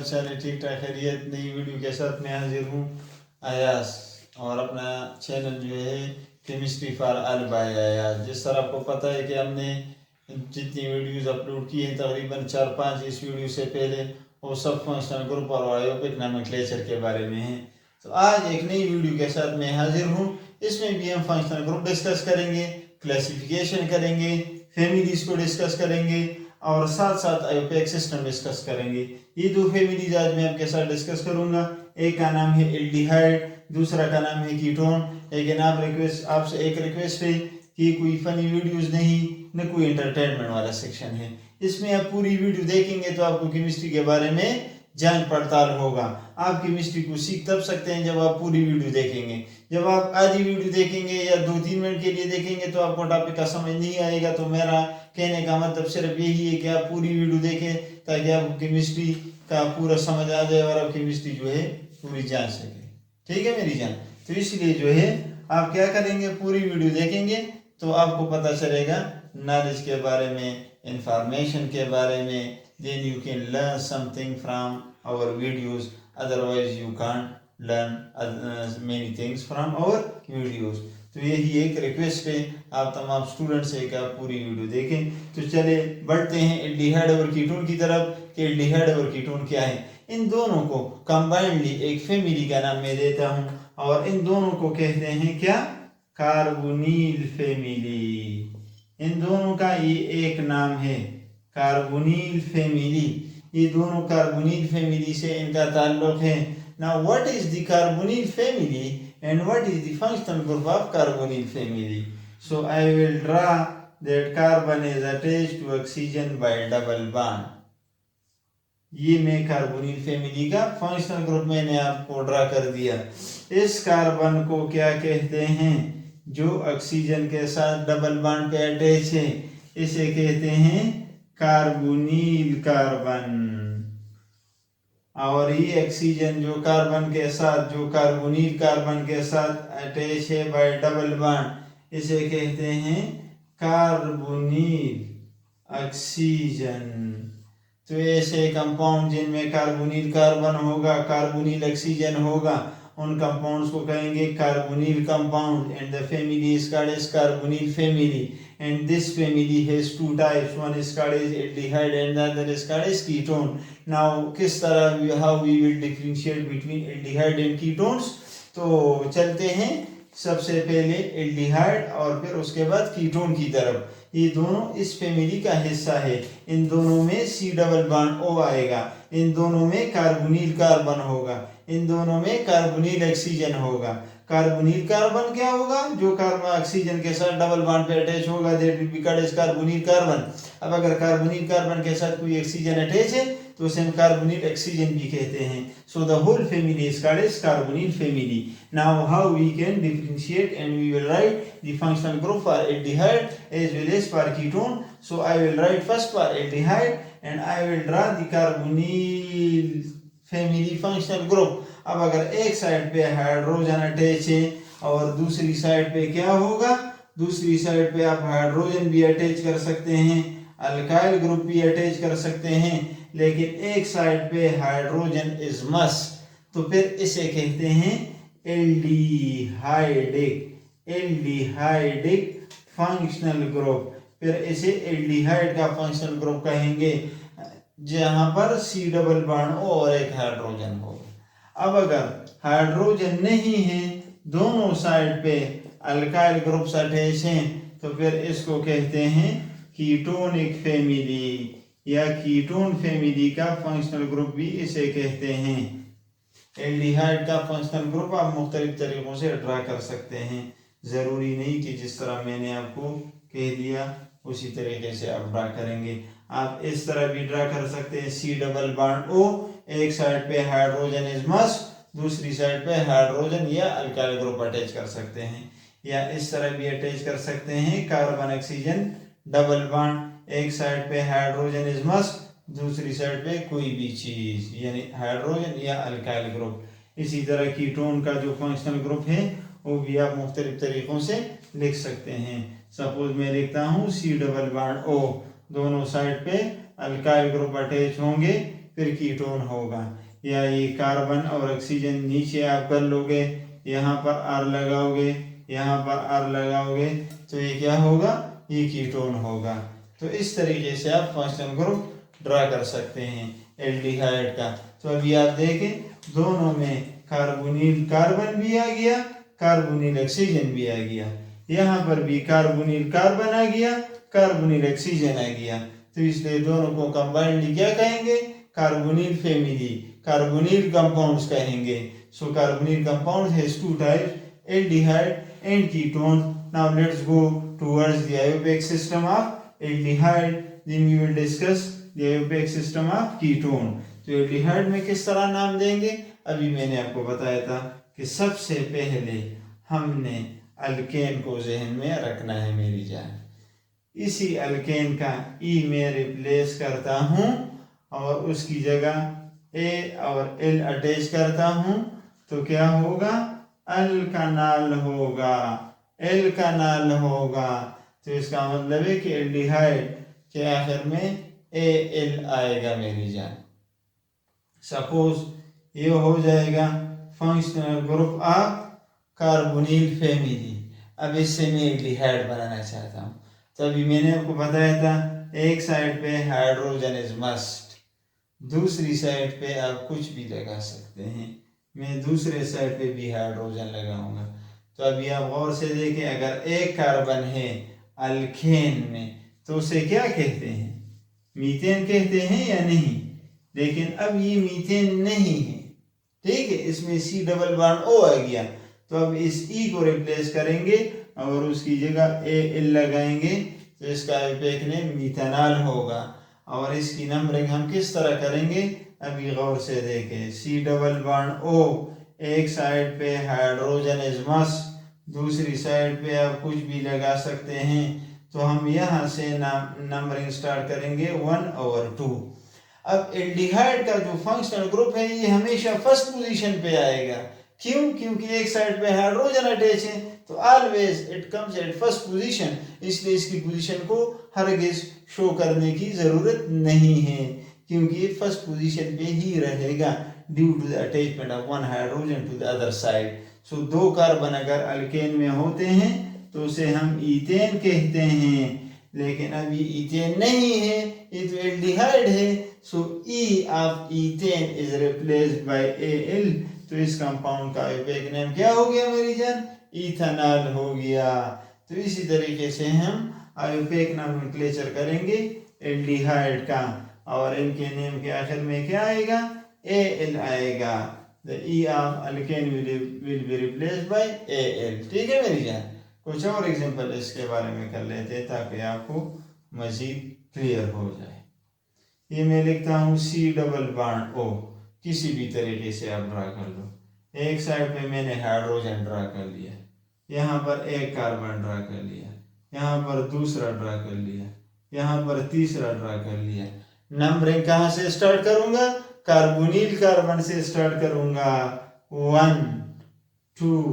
अच्छा है, ठीक ठाक खैरियत। नई वीडियो के साथ मैं हाजिर हूँ अयास, और अपना चैनल जो है chemistry for all by Ayas. जिस तरह आपको पता है कि हमने जितनी वीडियोस अपलोड की हैं तकरीबन 4-5 इस वीडियो से पहले, वो सब फंक्शनल ग्रुप और आयोपिक नोमेनक्लेचर के बारे में है। तो आज एक नई वीडियो के साथ मैं हाजिर हूँ। इसमें भी हम फंक्शनल ग्रुप डिस्कस करेंगे, क्लासिफिकेशन करेंगे, फैमिलीज को डिस्कस करेंगे और साथ साथ आयोपिक सिस्टम डिस्कस करेंगे। ये दो फैमिलीज आज मैं आपके साथ डिस्कस करूंगा। एक का नाम है एल्डिहाइड, दूसरा का नाम है कीटोन। लेकिन आपसे एक रिक्वेस्ट है कि कोई फनी वीडियोस नहीं, न कोई एंटरटेनमेंट वाला सेक्शन है। इसमें आप पूरी वीडियो देखेंगे तो आपको केमिस्ट्री के बारे में जांच पड़ताल होगा। आप केमिस्ट्री को सीख तब सकते हैं जब आप पूरी वीडियो देखेंगे। जब आप आधी वीडियो देखेंगे या 2-3 मिनट के लिए देखेंगे तो आपको टॉपिक का समझ नहीं आएगा। तो मेरा कहने का मतलब सिर्फ यही है कि आप पूरी वीडियो देखें ताकि आपको केमिस्ट्री का पूरा समझ आ जाए और आप केमिस्ट्री जो है पूरी जान सके। ठीक है मेरी जान? तो इसलिए जो है आप क्या करेंगे, पूरी वीडियो देखेंगे तो आपको पता चलेगा नॉलेज के बारे में, इंफॉर्मेशन के बारे में। then you can learn something from our videos, otherwise you can't learn many things from our videos। तो यही एक रिक्वेस्ट है आप तमाम स्टूडेंट से कि आप पूरी वीडियो देखें। तो चले बढ़ते हैं एल्डिहाइड और कीटोन की तरफ कि एल्डिहाइड और कीटोन क्या है। इन दोनों को कंबाइंडली एक फैमिली का नाम मैं देता हूँ और इन दोनों को कहते हैं क्या? Carbonyl family. इन दोनों का ये एक नाम है, कार्बोनिल फैमिली। ये दोनों कार्बोनिल फैमिली से इनका ताल्लुक है। Now what is the carbonyl family and what is the functional group of carbonyl family? So I will draw that carbon is attached to oxygen by double bond. ये मैं carbonyl family का functional group मैंने आपको draw कर दिया। इस carbon को क्या कहते हैं? जो ऑक्सीजन के साथ डबल बॉन्ड पे अटैच है, इसे कहते हैं कार्बोनिल कार्बन। और ये ऑक्सीजन जो कार्बन के साथ, जो कार्बोनिल कार्बन के साथ अटैच है बाय डबल बॉन्ड, इसे कहते हैं कार्बोनिल ऑक्सीजन। तो ऐसे कंपाउंड जिनमें कार्बोनिल कार्बन होगा, कार्बोनिल ऑक्सीजन होगा, उन कंपाउंड्स को कहेंगे carbonyl compound. And the family is called as carbonyl family. And this family has two types. One is called as aldehyde and the other is called as ketone. Now किस तरह how we will differentiate between aldehyde and ketones? तो चलते हैं सबसे पहले aldehyde और फिर उसके बाद कीटोन की तरफ। ये दोनों इस फैमिली का हिस्सा है। इन दोनों में C डबल बॉन्ड O आएगा, इन दोनों में कार्बोनिल कार्बन होगा, इन दोनों में कार्बोनिल ऑक्सीजन होगा। कार्बोनिल कार्बन क्या होगा? जो कार्बन ऑक्सीजन के साथ डबल बॉन्ड पे अटैच होगा, that will be called as carbonyl carbon. अब अगर कार्बोनिल कार्बन के साथ कोई ऑक्सीजन अटैच है तो उसे हम कार्बोनिल ऑक्सीजन भी कहते हैं। So the whole family is called as carbonyl family. Now how we can differentiate and we will write the functional group for aldehyde as well as for ketone. So I will write first for aldehyde and I will draw the carbonyl family functional group. अब अगर एक side पे hydrogen attach है और दूसरी side पे क्या होगा? दूसरी साइड पे आप हाइड्रोजन भी अटैच कर सकते हैं, अल्काइल ग्रुप भी अटैच कर सकते हैं, लेकिन एक साइड पे हाइड्रोजन इज मस्ट, तो फिर इसे कहते हैं एल्डिहाइडिक फंक्शनल ग्रुप। फिर इसे एल्डिहाइड का फंक्शनल ग्रुप कहेंगे जहां पर C डबल बॉन्ड O और एक हाइड्रोजन होगा। अब अगर हाइड्रोजन नहीं है, दोनों साइड पे अल्काइल ग्रुप्स अटैच हैं, तो फिर इसको कहते हैं कीटोनिक फैमिली, या कीटोन फैमिली का फंक्शनल ग्रुप भी इसे कहते हैं। एल्डिहाइड का फंक्शनल ग्रुप आप मुख्तलिफ तरीकों से ड्रा कर सकते हैं, जरूरी नहीं कि जिस तरह मैंने आपको कह दिया उसी तरीके से आप ड्रा करेंगे। आप इस तरह भी ड्रा कर सकते हैं, C डबल बॉन्ड O, एक साइड पे हाइड्रोजन इज मस्ट, दूसरी साइड पे हाइड्रोजन या अल्काइल ग्रुप अटैच कर सकते हैं। या इस तरह भी अटैच कर सकते हैं, कार्बन ऑक्सीजन डबल बॉन्ड, एक साइड पे हाइड्रोजन इज मस्ट, दूसरी साइड पे कोई भी चीज, यानी हाइड्रोजन या अल्काइल ग्रुप। इसी तरह कीटोन का जो फंक्शनल ग्रुप है वो भी आप मुख्तलिफ तरीकों से लिख सकते हैं। सपोज मैं लिखता हूँ C डबल बॉन्ड O, दोनों साइड पे अल्काइल ग्रुप अटैच होंगे, फिर कीटोन होगा। या ये कार्बन और ऑक्सीजन नीचे आप कर लोगे, यहाँ पर R लगाओगे, यहाँ पर R लगाओगे, तो ये क्या होगा, ये कीटोन होगा। तो इस तरीके से आप फंक्शनल ग्रुप ड्रा कर सकते हैं एल्डिहाइड का। तो अभी आप देखें दोनों में कार्बोनिल कार्बन भी आ गया, कार्बोनिल ऑक्सीजन भी आ गया, यहाँ पर भी कार्बोनिल कार्बन आ गया, कार्बोनिल ऑक्सीजन आ गया। तो इसलिए दोनों को कंबाइंडली क्या कहेंगे, कार्बोनिल फैमिली, कार्बोनिल कंपाउंड्स कहेंगे। So carbonyl compound has two types, aldehyde and ketone. Now let's go towards the IUPAC system of aldehyde, then we will discuss the IUPAC system of ketone. तो aldehyde में किस तरह नाम देंगे, अभी मैंने आपको बताया था कि सबसे पहले हमने अल्केन को जहन में रखना है मेरी जान। इसी अल्केन का ई में रिप्लेस करता हूँ और उसकी जगह ए और एल अटैच करता हूँ, तो क्या होगा, अल्कानाल होगा, एल्कानाल होगा। तो इसका मतलब है कि एल्डिहाइड के आखिर में ए एल आएगा मेरी जान। सपोज ये हो जाएगा functional group of carbonyl family. अब इससे मैं एल्डिहाइड बनाना चाहता हूँ, तो अभी मैंने आपको बताया था एक साइड पे हाइड्रोजन इज मस्ट, दूसरी साइड पे आप कुछ भी लगा सकते हैं। मैं दूसरे साइड पे भी हाइड्रोजन लगाऊंगा। तो अभी आप गौर से देखें, अगर एक कार्बन है अल्केन में तो उसे क्या कहते हैं, मीथेन कहते हैं या नहीं। लेकिन अब ये मीथेन नहीं है, ठीक है, इसमें C डबल बॉन्ड O आ गया। तो अब इस E को रिप्लेस करेंगे और उसकी जगह AL लगाएंगे, तो इसका आयोपेक नेम मीथेनॉल होगा। और इसकी नंबरिंग हम किस तरह करेंगे, अभी गौर से देखें। C डबल बॉन्ड O, एक साइड पे हाइड्रोजन इज मस्ट, दूसरी साइड पे आप कुछ भी लगा सकते हैं। तो हम यहाँ से नंबरिंग स्टार्ट करेंगे 1/2। अब एल्डिहाइड का जो फंक्शनल ग्रुप है ये हमेशा फर्स्ट पोजीशन पे आएगा। क्यों, क्योंकि एक साइड पे हाइड्रोजन अटैच है, तो always it comes at first position. इसलिए इसकी पोजीशन को हरगिज शो करने की जरूरत नहीं है, क्योंकि ये फर्स्ट पोजीशन पे ही रहेगा due to the attachment of one hydrogen to the other side. So दो कार्बन अगर अल्केन में होते हैं तो उसे हम ईथेन कहते हैं। लेकिन अब ये ईथेन नहीं है, ये तो एल्डिहाइड है। सो E of ethane is replaced by Al। तो इस कंपाउंड का आयोपेक नेम क्या हो गया मेरी जान, इथेनॉल हो गया। तो इसी तरीके से हम आयोपेक नोमेनक्लेचर करेंगे एल्डिहाइड का, और इनके नेम के आखिर में क्या आएगा, Al आएगा। The E of alkane will be replaced by Al। ठीक है मेरी जान, कुछ और एग्जांपल इसके बारे में कर लेते हैं ताकि आपको मजीद क्लियर हो जाए। ये मैं लिखता हूँ C डबल बॉन्ड O, किसी भी तरीके से आप ड्रा कर लो। एक साइड पे मैंने हाइड्रोजन ड्रा कर लिया, यहाँ पर एक कार्बन ड्रा कर लिया, यहाँ पर दूसरा ड्रा कर लिया, यहाँ पर तीसरा ड्रा कर लिया। नंबरिंग कहाँ से स्टार्ट करूंगा, कार्बोनिल कार्बन से स्टार्ट करूंगा। 1 2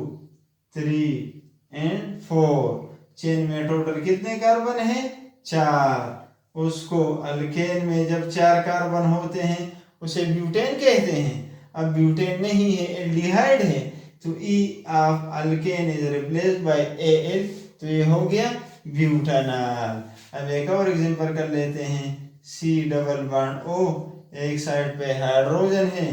3 एंड 4। चेन में टोटल कितने कार्बन हैं, 4। उसको अल्केन में जब 4 कार्बन होते हैं उसे ब्यूटेन कहते हैं। अब ब्यूटेन नहीं है, एल्डिहाइड है, तो E of alkane is replaced by Al। तो ये हो गया ब्यूटानॉल। अब एक और एग्जांपल कर लेते हैं। C डबल बॉन्ड O, एक साइड पे हाइड्रोजन है,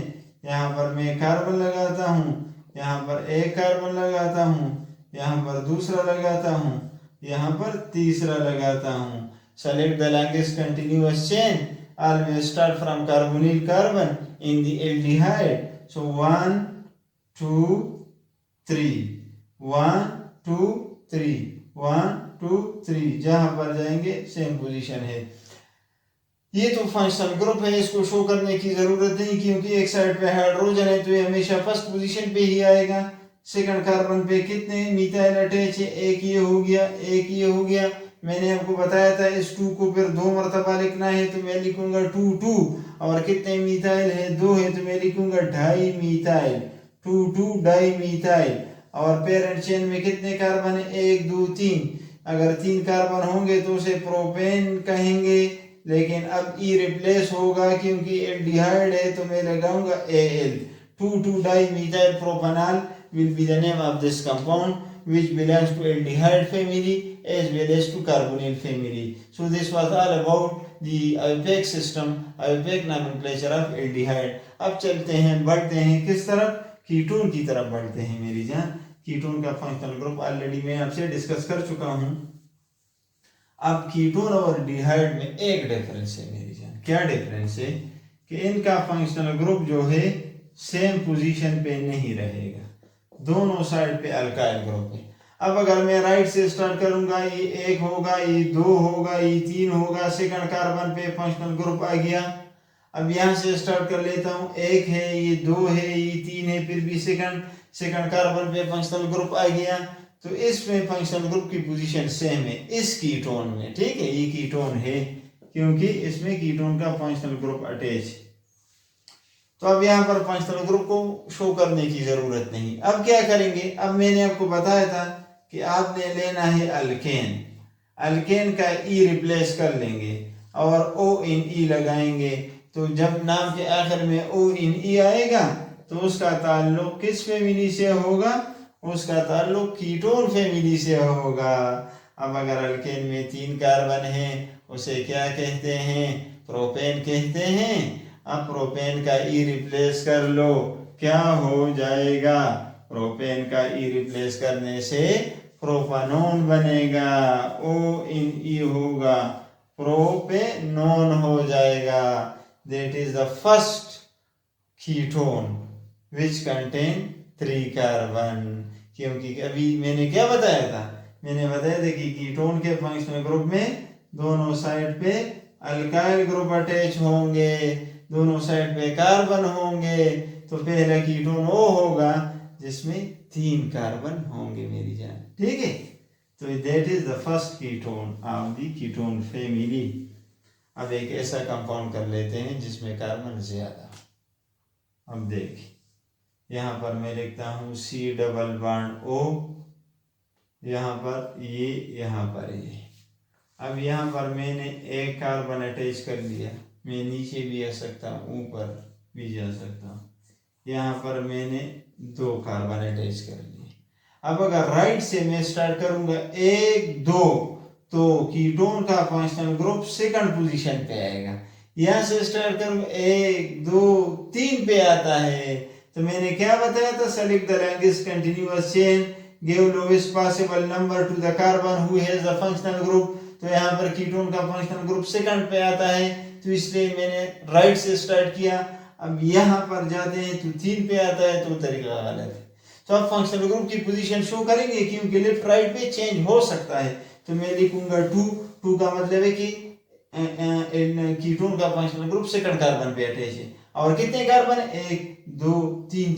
यहाँ पर मैं कार्बन लगाता हूँ, यहाँ पर एक कार्बन लगाता हूँ, यहाँ पर दूसरा लगाता हूँ, यहाँ पर तीसरा लगाता हूँ। Select the longest continuous chain, always start from carbonyl carbon in the aldehyde। so 1 2 3 1 2 3 1 2 3, जहां पर जाएंगे सेम पोजीशन है। ये तो फंक्शनल ग्रुप है, इसको शो करने की जरूरत नहीं, क्योंकि एक साइड पे हाइड्रोजन है तो ये हमेशा फर्स्ट पोजीशन पे ही आएगा। सेकंड कार्बन पे कितने मिथाइल अटैच है, एक ये हो गया, एक ये हो गया। मैंने आपको बताया था इस 2 को फिर 2 मरतबा लिखना है, तो मैं लिखूंगा 2 2। और कितने मिथाइल है, 2 है, तो मैं लिखूंगा 2.5 मिथाइल, 2 2 डाई मिथाइल। और पेरेंट चेन में कितने कार्बन है, 1 2 3। अगर 3 कार्बन होंगे तो उसे प्रोपेन कहेंगे, लेकिन अब ई रिप्लेस होगा क्योंकि एल्डिहाइड है तो मैं लगाऊंगा Al। 2,2-dimethyl propanol will be the name of this compound which belongs to aldehyde family as well as to carbonyl family. So this was all about the IUPAC system, IUPAC nomenclature of aldehyde. अब चलते हैं, बढ़ते हैं किस तरफ, ketone की तरफ बढ़ते हैं मेरी जान। कीटोन का फंक्शनल ग्रुप ऑलरेडी मैं आपसे डिस्कस कर चुका हूं। अब कीटोन और डिहाइड में एक डिफरेंस है मेरी जान। क्या डिफरेंस है कि इनका फंक्शनल ग्रुप जो है सेम पोजीशन पे नहीं रहेगा, दोनों साइड पे अल्काइल ग्रुप है। अब अगर मैं राइट से स्टार्ट करूंगा, ये 1 होगा, ये 2 होगा, ये 3 होगा, सेकंड कार्बन पे फंक्शनल ग्रुप आ गया। अब यहां से स्टार्ट कर लेता हूं, 1 है, ये 2 है, ये 3 है, फिर भी सेकंड कार्बन पे फंक्शनल ग्रुप आ गया। तो इसमें फंक्शनल ग्रुप की पोजीशन सेम है इस कीटोन में, ठीक है। ये कीटोन है क्योंकि इसमें कीटोन का फंक्शनल ग्रुप अटैच है। तो अब यहाँ पर फंक्शनल ग्रुप को शो करने की जरूरत नहीं। अब क्या करेंगे, अब मैंने आपको बताया था कि आपने लेना है अल्केन, अल्केन का ई रिप्लेस कर लेंगे और O इन E लगाएंगे। तो जब नाम के आखिर में O इन E आएगा तो उसका ताल्लुक किस फैमिली से होगा, उसका ताल्लुक कीटोन फैमिली से होगा। अब अगर अल्केन में 3 कार्बन है उसे क्या कहते हैं, प्रोपेन कहते हैं। अब प्रोपेन का ई रिप्लेस कर लो, क्या हो जाएगा, प्रोपेन का ई रिप्लेस करने से प्रोपानोन बनेगा, O इन E होगा, प्रोपेनोन हो जाएगा। That is the first ketone which contain 3 carbon. क्योंकि अभी मैंने क्या बताया था, मैंने बताया था कि कीटोन के फंक्शनल ग्रुप में दोनों साइड पे अल्काइल ग्रुप अटैच होंगे, दोनों साइड पे कार्बन होंगे। तो पहला कीटोन O होगा जिसमें 3 कार्बन होंगे मेरी जान, ठीक है। तो that is the first ketone of the ketone family. अब एक ऐसा कंपाउंड कर लेते हैं जिसमें कार्बन ज्यादा। अब देख, यहाँ पर मैं लिखता हूँ C डबल बॉन्ड O, यहाँ पर ये, यहाँ पर ये। अब यहाँ पर मैंने एक कार्बन अटैच कर लिया, मैं नीचे भी आ सकता हूँ, ऊपर भी जा सकता हूँ। यहाँ पर मैंने 2 कार्बन अटैच कर लिए। अब अगर राइट से मैं स्टार्ट करूंगा 1 2, तो कीटोन का फंक्शनल ग्रुप सेकंड पोजीशन पे आएगा। यहाँ से स्टार्ट करूंगा 1 2 3 पे आता है। तो मैंने क्या बताया था, select the longest continuous chain, give lowest possible number two the carbon who has the functional group. तो यहाँ पर कीटोन का फंक्शनल ग्रुप सेकंड पे आता है, तो इसलिए मैंने राइट से स्टार्ट किया। अब यहाँ पर जाते हैं तो 3 पे आता है, तो तरीका गलत है। तो अब फंक्शनल ग्रुप की पोजीशन शो करेंगे क्योंकि लेफ्ट राइट पे चेंज हो सकता है। तो मैं लिखूंगा 2 का मतलब है कि कीटोन का फंक्शनल ग्रुप सेकंड कार्बन पे अटैच है। और कितने कार्बन, 1 2 3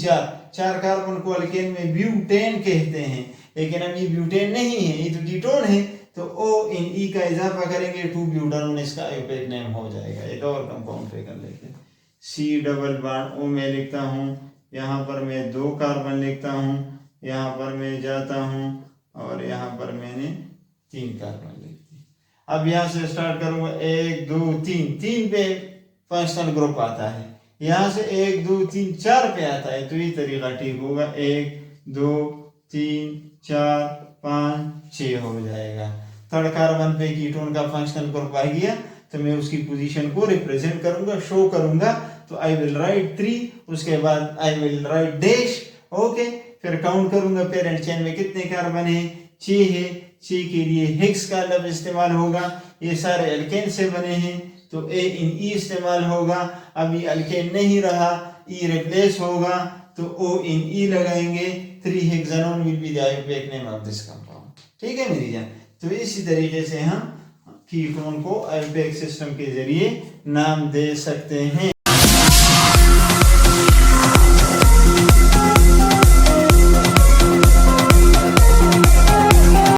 4 कार्बन को अल्केन में ब्यूटेन कहते हैं, लेकिन अब ये ब्यूटेन नहीं है, ये तो कीटोन है। तो O इन E का इजाफा करेंगे 2 ब्यूटानोन, इसका आयुपैक नेम हो जाएगा। एक और कंपाउंड पे कर लेते हैं, C डबल बॉन्ड O मैं लिखता हूँ, यहाँ पर मैं 2 कार्बन लिखता हूँ, यहाँ पर मैं जाता हूँ और यहाँ पर मैंने 3 कार्बन लिख दिए। अब यहाँ से स्टार्ट करूँगा 1 2 3 पे फंक्शनल ग्रुप आता है, यहाँ से 1 2 3 4 पे आता है। तो ये तरीका ठीक होगा, 1 2 3 4 5 6 हो जाएगा। थर्ड कार्बन पे कीटोन का फंक्शनल ग्रुप आ गया, तो मैं उसकी पोजीशन को रिप्रेजेंट करूंगा, शो करूंगा। तो आई विल राइट 3, उसके बाद आई विल राइट डैश, ओके। फिर काउंट करूंगा पेरेंट चेन में कितने कार्बन है, 6 है। 6 के लिए हेक्स का लफ्ज इस्तेमाल होगा, ये सारे अल्केन से बने हैं तो A इन E इस्तेमाल होगा। अब ये अल्केन नहीं रहा, E रिप्लेस होगा तो O इन E लगाएंगे। 3 hexanone will be the IUPAC name of this compound, ठीक है मेरी जान। तो इसी तरीके से हम कीटोन को आयुपैक सिस्टम के जरिए नाम दे सकते हैं।